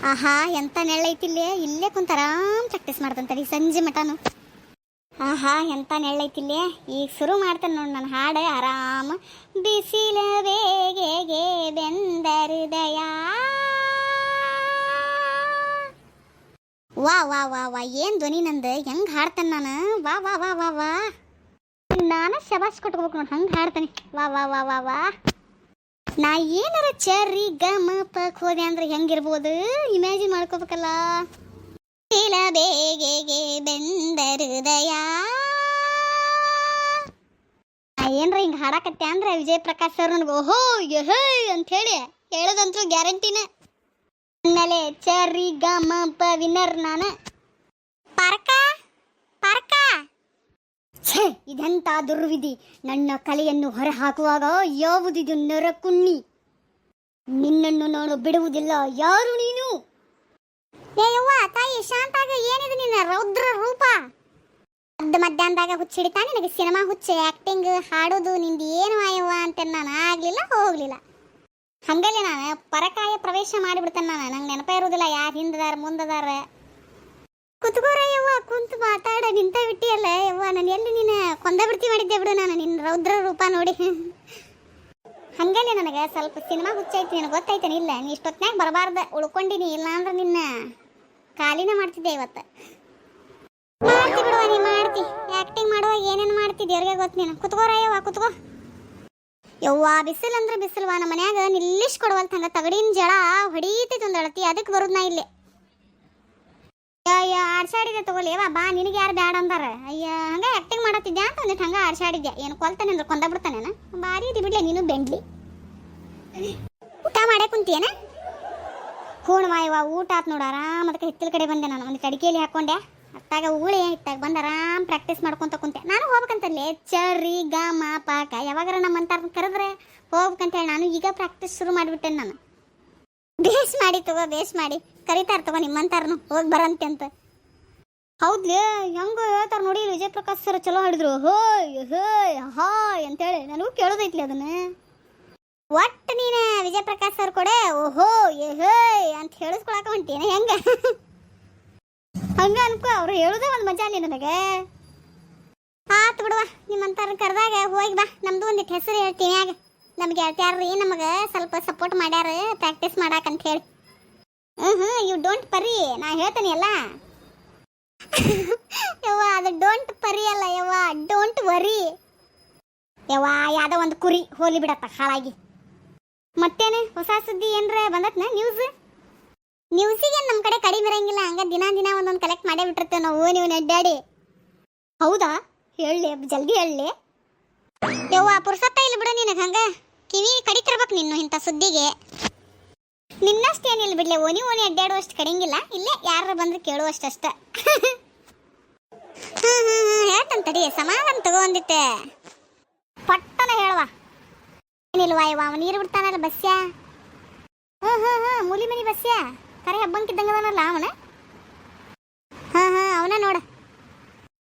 ಆಹಾ ಎಂತ ನೆಳ್ಳೈತಿಲ್ಲೇ ಇಲ್ಲೇ ಕುಂತ ಆರಾಮ್ ಪ್ರಾಕ್ಟೀಸ್ ಮಾಡ್ತಂತಡಿ ಸಂಜೆ ಮಟನು. ಆಹಾ ಎಂತ ನೆಳ್ಳೈತಿಲ್ಲೇ ಈಗ ಶುರು ಮಾಡ್ತೇನೆ ನೋಡಿ ನನ್ನ ಹಾಡು ಆರಾಮ್. ಬಿಸಿಲ ಬೇಗೆಗೆ ಬೆಂದ ಹೃದಯ. ವಾ ವಾ ವಾ ವಾ ಏನ್ ಧ್ವನಿ ನಂದು, ಹೆಂಗ್ ಹಾಡ್ತಾನೆ ನಾನು. ವಾ ವಾ ವಾ ವಾ ವಾ ನಾನು ಶಬಾಷ್ ಕೊಟ್ಕೋಬೇಕು ನೋಡಿ, ಹಂಗೆ ಹಾಡ್ತಾನೆ. ವಾ ವಾ ವಾ ವಾ ವಾ ನಾ ಏನಾರ ಚರಿ ಗಮ ಪಕ್ ಹೋದೆ ಅಂದ್ರೆ ಹೆಂಗಿರ್ಬೋದು ಇಮ್ಯಾಜಿನ್ ಮಾಡ್ಕೋಬೇಕಲ್ಲ. ಇಲ್ಲ ಬೇಗೆಗೆ ಬೆಂದ ಹೃದಯ. ಏನ್ರ ಹಿಂಗೆ ಹಾಡಕತ್ತೆ ಅಂದ್ರೆ ವಿಜಯ್ ಪ್ರಕಾಶ್ ಸರ್ ನನಗೆ ಓಹೋ ಯಹೇ ಅಂತ ಹೇಳಿ ಹೇಳೋದಂತೂ ಗ್ಯಾರಂಟಿನ. ಆಮೇಲೆ ಚರಿ ಗಮ ಪ ವಿನ್ನರ್ ನಾನು. ಪಾರ್ಕ ಪಾರ್ಕ ಛೇ ಇದೆಂತ ದುರ್ವಿಧಿ. ನನ್ನ ಕಲೆಯನ್ನು ಹೊರಹಾಕುವಾಗ ಯಾವುದಿದು ನರಕುಣ್ಣಿ. ನಿನ್ನನ್ನು ನಾನು ಬಿಡುವುದಿಲ್ಲ. ಯಾರು ನೀನು? ಏಯವ್ವ ತಾಯಿ ಶಾಂತಾಗ ಏನಿದೆ ನಿನ್ನ ರೌದ್ರ ರೂಪ. ಮಧ್ಯಾಹ್ನದಾಗ ಹುಚ್ಚಿಡಿತಾ ನಿನಗೆ ಸಿನಿಮಾ ಹುಚ್ಚು, ಆ್ಯಕ್ಟಿಂಗ್, ಹಾಡೋದು ನಿಂದು ಏನು ಆಯವ್ವ ಅಂತ ನಾನು ಆಗಲಿಲ್ಲ ಹೋಗಲಿಲ್ಲ. ಹಂಗಲ್ಲೇ ನಾನು ಪರಕಾಯ ಪ್ರವೇಶ ಮಾಡಿಬಿಡ್ತೇನೆ. ನಂಗೆ ನೆನಪ ಇರೋದಿಲ್ಲ ಯಾರು ಹಿಂದದಾರ ಮುಂದದಾರ. ಕುತ್ಕೋರಯ್ಯವ್ವ ಕುಂತು ಮಾತಾಡ ನಿಂತ ಬಿಟ್ಟಿಯಲ್ಲ ಯವ್ವ. ನಾನು ಎಲ್ಲಿ ನೀನು ಕೊಂದ ಬಿಡ್ತಿ ಮಾಡಿದ್ದೆ ಬಿಡು ನಾನು ನಿನ್ನ ರೌದ್ರ ರೂಪ ನೋಡಿ. ಹಂಗಲ್ಲೇ ನನಗೆ ಸ್ವಲ್ಪ ಸಿನಿಮಾ ಹುಚ್ಚೈತಿ, ನಿನಗೆ ಗೊತ್ತೈತೇನೆ. ಇಲ್ಲ ನೀ ಇಷ್ಟೊತ್ತಿನಾಗ ಬರಬಾರ್ದು, ಉಳ್ಕೊಂಡಿನಿ. ಇಲ್ಲ ಅಂದ್ರೆ ನಿನ್ನ ಕಾಲಿನ ಮಾಡ್ತಿದ್ದೆ ಇವತ್ತು. ಮಾಡ್ತಿ ಬಿಡುವ ನೀ ಮಾಡ್ತಿ. ಆ್ಯಕ್ಟಿಂಗ್ ಮಾಡುವಾಗ ಏನೇನು ಮಾಡ್ತಿ ದೇವ್ರಿಗೆ ಗೊತ್ತು ನೀನು. ಕುತ್ಕೋರಯ್ಯವ್ವ ಕುತ್ಕೋ. ಯವ್ವ ಬಿಸಿಲು ಅಂದ್ರೆ ಬಿಸಿಲ್ವಾ, ನಮ್ಮ ಮನ್ಯಾಗ ನಿಲ್ಲಿಸ್ ಕೊಡುವಲ್ತ. ಹಂಗೆ ತಗಡಿನ ಜಳ ಹೊಡೀತೈತಿ ಒಂದು ಅಳತಿ, ಅದಕ್ಕೆ ಬರೋದು ನಾ ಇಲ್ಲಿ. ಅಯ್ಯ ಆಡ್ಸಾಡಿದೆ ತಗೋಲೇವಾ ಬಾ, ನಿನಗೆ ಯಾರು ಬ್ಯಾಡ ಅಂದಾರ. ಅಯ್ಯ ಹಂಗೆ ಆ್ಯಕ್ಟಿಂಗ್ ಮಾಡತ್ತಿದ್ದೆ ಅಂತ ಅಂದಿಟ್ಟು ಹಂಗೆ ಆಡ್ಸಾಡಿದ್ದೆ. ಏನು ಕೊಲ್ತಾನೆ ಅಂದ್ರೆ ಕೊಂದ ಬಿಡ್ತಾನೇನ. ಭಾರಿ ಇದು ಬಿಡ್ಲೆ ನೀನು ಬೆಂಡ್ಲಿ. ಊಟ ಮಾಡೇ ಕುಂತೀಯನ? ಹೂಣ ಮಾಯವ್ವ ಊಟ ಆತ್ ನೋಡು ಆರಾಮ್. ಅದಕ್ಕೆ ಹಿತ್ತಲ ಕಡೆ ಬಂದೆ ನಾನು, ಒಂದು ಕಡಿಕೆಯಲ್ಲಿ ಹಾಕೊಂಡೆ. ಅತ್ತಾಗ ಉಳಿ ಇತ್ತಾಗ ಬಂದು ಆರಾಮ್ ಪ್ರಾಕ್ಟೀಸ್ ಮಾಡ್ಕೊತ ಕುಂತೆ. ನಾನು ಹೋಗ್ಬೇಕಂತಲ್ಲೇ ಚರಿ ಗ ಮ ಪಾಕ ಯಾವಾಗಾರ ನಮ್ಮಂತಾರ ಕರೆದ್ರೆ ಹೋಗ್ಬೇಕಂತೇಳಿ ನಾನು ಈಗ ಪ್ರಾಕ್ಟೀಸ್ ಶುರು ಮಾಡಿಬಿಟ್ಟೆನೆ. ನಾನು ಬೇಸ್ ಮಾಡಿ ತಗೋ, ಬೇಸ್ ಮಾಡಿ ಕರಿತಾರ ತಗೋ ನಿಮ್ಮಂತಾರನು ಹೋಗಿ ಬರಂತೆ ಅಂತ. ಹೌದ್ಲೇ ಹೆಂಗ ಹೇಳ್ತಾರ ನೋಡಿ. ವಿಜಯ್ ಪ್ರಕಾಶ್ ಸರ್ ಚಲೋ ಹಾಡಿದ್ರು. ಹೋಯ್ ಹೋಯ್ ಹಾಯ್ ಅಂತೇಳಿ ನನಗೂ ಕೇಳೋದೈತ್ಲಿ ಅದನ್ನ. ಒಟ್ಟು ನೀನು ವಿಜಯ್ ಪ್ರಕಾಶ್ ಸರ್ ಕೊಡೆ ಓಹೋ ಹೋಯ್ ಅಂತ ಹೇಳಿಸ್ಕೊಳಕ ಹೊಂಟೀನ ಹೆಂಗ? ಹಂಗ ಅನ್ಕೋ, ಅವ್ರು ಹೇಳುದೇ ಒಂದು ಮಜಾ ಅಲ್ಲಿ ನನಗೆ. ಆತು ಬಿಡುವ, ನಿಮ್ಮಂತಾರ ಕರೆದಾಗ ಹೋಗಿ ಬಾ. ನಮ್ದು ಒಂದಿಟ್ಟು ಹೆಸರು ಹೇಳ್ತೀನಿ ಆಗ. ನಮ್ಗೆ ಹೇಳ್ತಾರ್ರಿ ನಮಗೆ ಸ್ವಲ್ಪ ಸಪೋರ್ಟ್ ಮಾಡ್ಯಾರ ಪ್ರಾಕ್ಟೀಸ್ ಮಾಡಾಕಂತ ಹೇಳಿ. ಯು ಡೋಂಟ್ ಪರಿ, ನಾ ಹೇಳ್ತೇನೆ ಎಲ್ಲ. ಯವ್ವ ಅದು ಡೋಂಟ್ ಪರಿ ಅಲ್ಲ ಯವ್ವ, ಡೋಂಟ್ ವರಿ ಯವ್ವ. ಯಾವ್ದೋ ಒಂದು ಕುರಿ ಹೋಲಿ ಬಿಡತ್ತ ಹಾಳಾಗಿ. ಮತ್ತೇನೆ ಹೊಸ ಸುದ್ದಿ ಏನ್ರ ಬಂದತ್ನ ನ್ಯೂಸಿಗೆ ನಮ್ಮ ಕಡೆ ಕಡಿಮೆ ಇರಂಗಿಲ್ಲ. ಹಂಗ ದಿನ ಒಂದೊಂದು ಕಲೆಕ್ಟ್ ಮಾಡೇ ಬಿಟ್ಟಿರ್ತೇವೆ ನಾವು ನೀವು ನೆಡ್ಡಾಡಿ. ಹೌದಾ ಹೇಳಲಿ ಜಲ್ದಿ ಹೇಳಲಿ ಯವ್ವ. ಪುರ್ಸತ್ತ ಇಲ್ಲ ಬಿಡು ನಿನಗೆ, ಹಂಗ ಕಿವಿ ಕಡಿತಿರ್ಬೇಕು ನೀನು ಇಂಥ ಸುದ್ದಿಗೆ. ನಿನ್ನಷ್ಟೇನಿಲ್ಲ ಬಿಡ್ಲೆ, ಓನಿ ಅಡ್ಡಾಡುವಷ್ಟು ಕಡಿಂಗಿಲ್ಲ. ಇಲ್ಲೇ ಯಾರು ಬಂದ್ರೆ ಕೇಳುವಷ್ಟಷ್ಟ. ಹೇಳ್ತಂತ ತಡಿ, ಸಮಾಧಾನ ತಗೊಂಡಿತ್ತೆ. ಪಟ್ಟನ ಹೇಳುವ ಏನಿಲ್ವಾ ಯವ್ವ. ಅವ ನೀರು ಬಿಡ್ತಾನಲ್ಲ ಬಸ್ಯ. ಮೂಲಿ ಮನಿ ಬಸ್ಯ ಕರೆ ಹಬ್ಬಂಕಿದ್ದಂಗದನಲ್ಲ ಅವನ. ಅವನ ನೋಡ.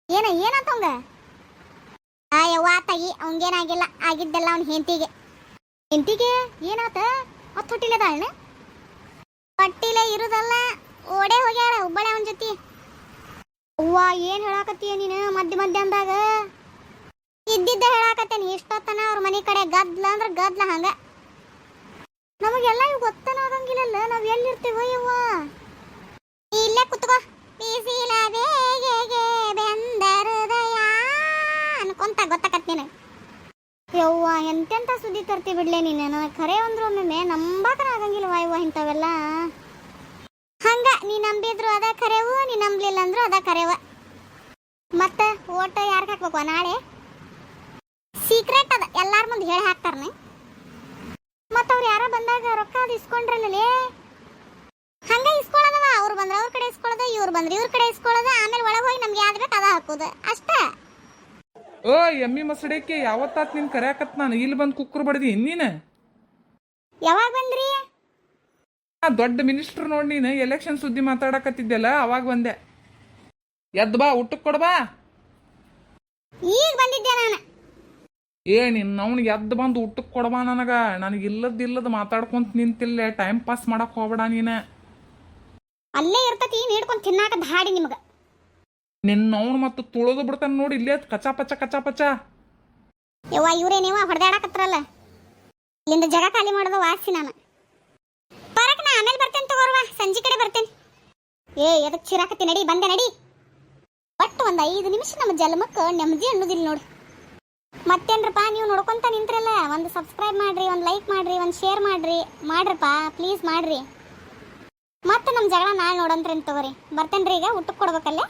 ಏನಾತವಂಗ? ಯವ್ವ ತಾಯಿ ಅವಂಗೇನಾಗಿಲ್ಲ, ಆಗಿದ್ದೆಲ್ಲ ಅವನ ಹೆಂಡತಿಗೆ ಏನಾತ? ಹೊತ್ತು ಹೊಟ್ಟಿಲ್ಲದ ಅಣ್ಣ ಹೊಟ್ಟಿಲೆ ಇರುದಲ್ಲ, ಓಡೇ ಹೋಗ್ಯಾಳ ಒಬ್ಬಳೆ ಅವನ ಜೊತೆ. ಅವ್ವ ಏನ್ ಹೇಳಾಕತ್ತೀಯ ನೀನು ಮಧ್ಯ ಅಂದಾಗ? ಇದ್ದಿದ್ದ ಹೇಳಾಕತ್ತೇನಿ. ಇಷ್ಟೊತ್ತನ ಅವ್ರ ಮನೆ ಕಡೆ ಗದ್ಲ ಅಂದ್ರೆ ಗದ್ಲ. ಹಂಗ ನಮಗೆಲ್ಲ ಇವ್ ಗೊತ್ತನ ಆಗಂಗಿಲ್ಲಲ್ಲ, ನಾವ್ ಎಲ್ಲಿರ್ತೀವೋ ಯವ್ವ. ಇಲ್ಲೇ ಕುತ್ಕೋ. ಬಿಸಿಲ ಬೇಗೆಗೆ ಬೆಂದ ಹೃದಯ ಅನ್ಕೊಂತ ಗೊತ್ತಾಕತ್ ನೀನು. ಯವ್ವ ಎಂತೆಂತ ಸುದ್ದಿ ತರ್ತಿ ಬಿಡ್ಲೆ ನೀನು. ನನಗೆ ಖರೆ ಅಂದ್ರು ಒಮ್ಮೆ ನಂಬಾಕನ ಆಗಂಗಿಲ್ವ ಯವ್ವ ಇಂಥವೆಲ್ಲ. ಹಂಗ ನೀ ನಂಬಿದ್ರು ಅದ ಖರೆವು, ನೀ ನಂಬಲಿಲ್ಲ ಅಂದ್ರು ಅದ ಖರೆವ. ಮತ್ತೆ ಓಟ ಯಾರಿಗೆ ಹಾಕ್ಬೇಕು ನಾಳೆ? ಸೀಕ್ರೆಟ್ ಅದ, ಎಲ್ಲಾರ ಮುಂದೆ ಹೇಳಿ ಹಾಕ್ತಾರನೆ. ಮತ್ತು ಅವ್ರು ಯಾರೋ ಬಂದಾಗ ರೊಕ್ಕ ಅದು ಇಸ್ಕೊಂಡ್ರಲ್ಲೇ, ಹಂಗ ಇಸ್ಕೊಳ್ಳೋದವ. ಅವ್ರು ಬಂದ್ರೆ ಅವ್ರ ಕಡೆ ಇಸ್ಕೊಳ್ಳೋದು, ಇವ್ರು ಬಂದ್ರೆ ಇವ್ರ ಕಡೆ ಇಸ್ಕೊಳ್ಳೋದು. ಆಮೇಲೆ ಒಳಗೆ ಹೋಗಿ ನಮ್ಗೆ ಯಾವ್ದು ಬೇಕು ಅದ ಹಾಕೋದು ಅಷ್ಟೇ. ಓ ಎಮ್ಮಿ ಮಸಡಕ್ಕೆ ಯಾವತ್ತಾತ್ ನಿನ್ ಕರ್ಯಾಕತ್ ನಾನು ಇಲ್ಲಿ ಬಂದು ಕುಕ್ಕರ್ ಬಡ್ದಿ ನೀನು. ಯಾವಾಗ ಬಂದ್ರಿ? ದೊಡ್ಡ ಮಿನಿಸ್ಟರ್ ನೋಡಿ ನೀನು ಎಲೆಕ್ಷನ್ ಸುದ್ದಿ ಮಾತಾಡಕತ್ತಿದ್ದೆಲ್ಲ ಅವಾಗ ಬಂದೆ. ಎದ್ದು ಬಾ ಊಟಕ್ಕೆ ಕೊಡ್ಬಾ. ಈಗ ಬಂದಿದ್ದೆ ನಾನು. ನಿನ್ನ ಅವ್ನಿಗೆ ಎದ್ದು ಬಂದು ಊಟಕ್ಕೆ ಕೊಡ್ಬಾ ನನಗೆ. ನನಗೆ ಇಲ್ಲದ ಮಾತಾಡ್ಕೊಂತ ನಿಂತಿಲ್ಲ. ಟೈಮ್ ಪಾಸ್ ಮಾಡಕ್ಕೆ ಹೋಗ್ಬೇಡ ನೀನು. ಅಲ್ಲೇ ಇರ್ತತಿ ನೀಡ್ಕೊಂಡು ತಿನ್ನಾಕ ಧಾಡಿ ನಿಮ್ಗೆ. ನಿನ್ನವನು ಮತ್ತು ತುಳಿದು ಬಿಡ್ತಾನೆ ನೋಡಿ ಇಲ್ಲೇ ಕಚಾ ಪಚ ಕಚಾ ಪಚ. ಯವ್ವ ಇವ್ರೇ ನೀವ ಹೊಡೆದಾಡಕತ್ರಲ್ಲ, ಇಲ್ಲಿಂದ ಜಗ ಖಾಲಿ ಮಾಡೋದು ವಾಸಿ ನಾನು. ಬರಕ್ ನಾ ಆಮೇಲೆ ಬರ್ತೇನೆ ತಗೋರ್ವ, ಸಂಜೆ ಕಡೆ ಬರ್ತೇನೆ. ಎದಕ್ ಚಿರಾಕತ್ತಿ, ನಡಿ ಬಂದೆ ನಡಿ. ಒಟ್ಟು ಒಂದು 5 ನಿಮಿಷ ನಮ್ಮ ಜನ್ಮಕ್ಕೆ ನೆಮ್ಮದಿ ಅನ್ನೋದಿಲ್ಲ ನೋಡು. ಮತ್ತೇನ್ರಪ್ಪ ನೀವು ನೋಡ್ಕೊಂತ ನಿಂತ್ರಲ್ಲ, ಒಂದು ಸಬ್ಸ್ಕ್ರೈಬ್ ಮಾಡ್ರಿ, ಒಂದು ಲೈಕ್ ಮಾಡ್ರಿ, ಒಂದು ಶೇರ್ ಮಾಡ್ರಪ್ಪ ಪ್ಲೀಸ್ ಮಾಡ್ರಿ. ಮತ್ತೆ ನಮ್ಮ ಜಗಳ ನಾಳೆ ನೋಡಂತ್ರೇನು ತಗೋರಿ. ಬರ್ತೇನ್ರಿ, ಈಗ ಊಟಕ್ಕೆ ಕೊಡ್ಬೇಕಲ್ಲ.